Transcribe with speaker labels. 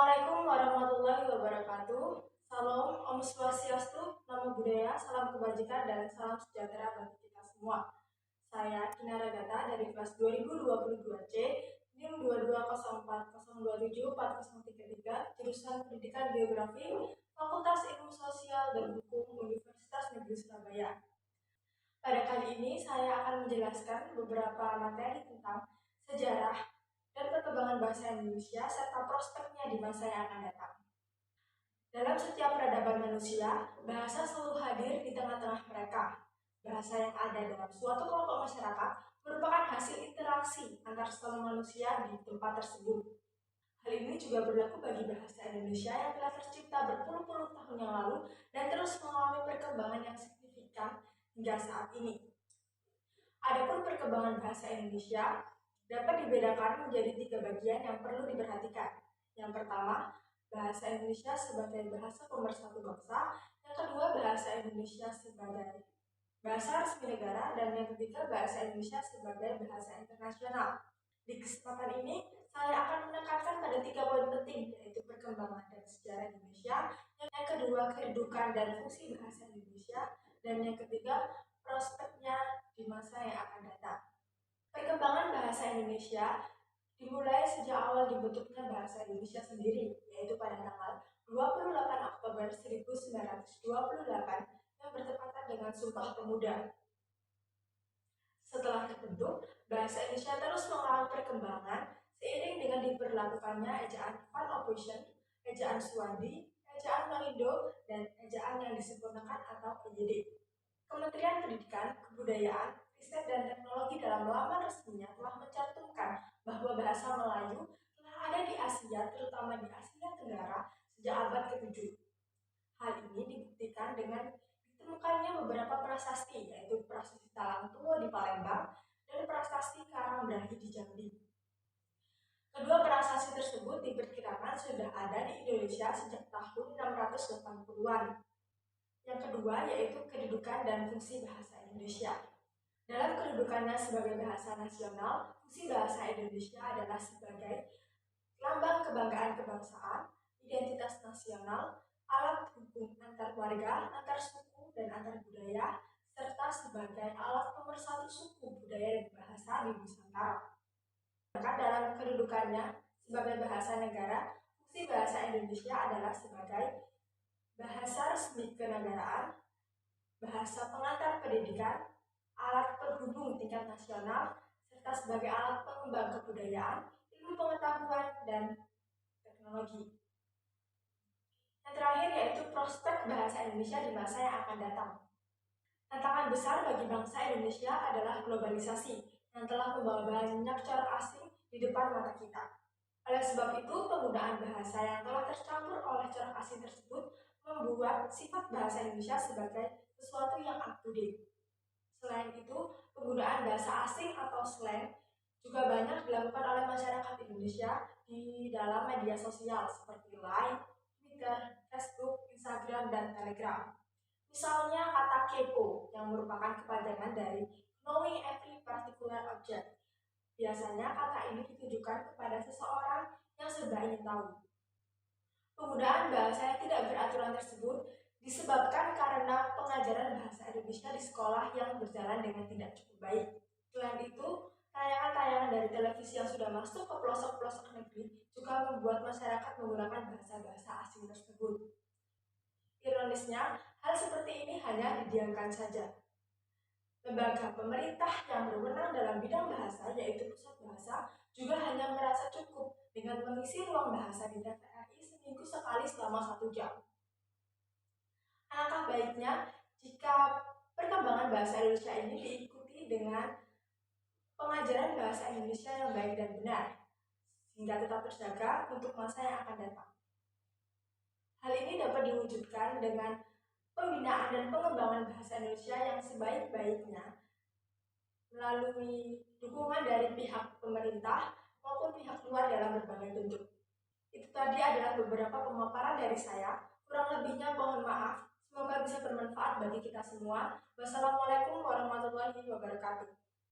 Speaker 1: Assalamualaikum warahmatullahi wabarakatuh. Salam, Om Swastiastu, Namo Buddhaya, salam kebajikan dan salam sejahtera bagi kita semua. Saya Kinara Gata dari kelas 2022C, NIM 2204027433, jurusan Pendidikan Geografi, Fakultas Ilmu Sosial dan Hukum Universitas Negeri Surabaya. Pada kali ini saya akan menjelaskan beberapa materi tentang sejarah dan perkembangan bahasa Indonesia serta prospeknya di masa yang akan datang. Dalam setiap peradaban manusia, bahasa selalu hadir di tengah-tengah mereka. Bahasa yang ada dalam suatu kelompok masyarakat merupakan hasil interaksi antar sesama manusia di tempat tersebut. Hal ini juga berlaku bagi bahasa Indonesia yang telah tercipta berpuluh-puluh tahun yang lalu dan terus mengalami perkembangan yang signifikan hingga saat ini. Adapun perkembangan bahasa Indonesia dapat dibedakan menjadi 3 bagian yang perlu diperhatikan. Yang pertama, bahasa Indonesia sebagai bahasa pemersatu bangsa. Yang kedua, bahasa Indonesia sebagai bahasa resmi negara. Dan yang ketiga, bahasa Indonesia sebagai bahasa internasional. Di kesempatan ini, saya akan menekankan pada 3 poin penting, yaitu perkembangan dan sejarah Indonesia. Yang kedua, kedudukan dan fungsi bahasa Indonesia. Dan yang ketiga, prospeknya di masa yang akan datang. Perkembangan bahasa Indonesia dimulai sejak awal dibentuknya bahasa Indonesia sendiri, yaitu pada tanggal 28 Oktober 1928 yang bertepatan dengan Sumpah Pemuda. Setelah terbentuk, bahasa Indonesia terus mengalami perkembangan seiring dengan diberlakukannya ejaan Van Ophuijsen, ejaan Suwandi, ejaan Malindo, dan ejaan yang disempurnakan atau EYD. Kementerian Pendidikan, Kebudayaan, Riset dan Teknologi dalam laman resminya telah mencantumkan bahwa bahasa Melayu telah ada di Asia, terutama di Asia Tenggara, sejak abad ke-7. Hal ini dibuktikan dengan ditemukannya beberapa prasasti, yaitu Prasasti Talangtuo di Palembang dan Prasasti Karangbrahi di Jambi. Kedua prasasti tersebut diperkirakan sudah ada di Indonesia sejak tahun 680-an. Yang kedua yaitu kedudukan dan fungsi bahasa Indonesia. Dalam kedudukannya sebagai bahasa nasional, fungsi bahasa Indonesia adalah sebagai lambang kebanggaan kebangsaan, identitas nasional, alat hubung antar warga, antar suku, dan antar budaya, serta sebagai alat pemersatu suku, budaya, dan bahasa di Nusantara. Dalam kedudukannya sebagai bahasa negara, fungsi bahasa Indonesia adalah sebagai bahasa resmi kenegaraan, bahasa pengantar pendidikan, alat penghubung tingkat nasional, serta sebagai alat pengembang kebudayaan, ilmu pengetahuan, dan teknologi. Yang terakhir yaitu prospek bahasa Indonesia di masa yang akan datang. Tantangan besar bagi bangsa Indonesia adalah globalisasi yang telah membawa banyak corak asing di depan mata kita. Oleh sebab itu, penggunaan bahasa yang telah tercampur oleh corak asing tersebut membuat sifat bahasa Indonesia sebagai sesuatu yang up to date. Selain itu, penggunaan bahasa asing atau slang juga banyak dilakukan oleh masyarakat Indonesia di dalam media sosial seperti Line, Twitter, Facebook, Instagram, dan Telegram. Misalnya kata kepo yang merupakan kepanjangan dari knowing every particular object. Biasanya kata ini ditujukan kepada seseorang yang serba ingin tahu. Penggunaan bahasa yang tidak beraturan tersebut disebabkan karena pengajaran bahasa Indonesia di sekolah yang berjalan dengan tidak cukup baik. Selain itu, tayangan-tayangan dari televisi yang sudah masuk ke pelosok-pelosok negeri juga membuat masyarakat menggunakan bahasa-bahasa asing tersebut. Ironisnya, hal seperti ini hanya didiamkan saja. Lembaga pemerintah yang berwenang dalam bidang bahasa, yaitu Pusat Bahasa, juga hanya merasa cukup dengan mengisi ruang bahasa di TVRI seminggu sekali selama 1 jam. Alangkah baiknya jika perkembangan bahasa Indonesia ini diikuti dengan pengajaran bahasa Indonesia yang baik dan benar, sehingga tetap terjaga untuk masa yang akan datang. Hal ini dapat diwujudkan dengan pembinaan dan pengembangan bahasa Indonesia yang sebaik-baiknya melalui dukungan dari pihak pemerintah maupun pihak luar dalam berbagai bentuk. Itu tadi adalah beberapa pemaparan dari saya. Kurang lebihnya mohon maaf. Semoga bisa bermanfaat bagi kita semua. Wassalamualaikum warahmatullahi wabarakatuh.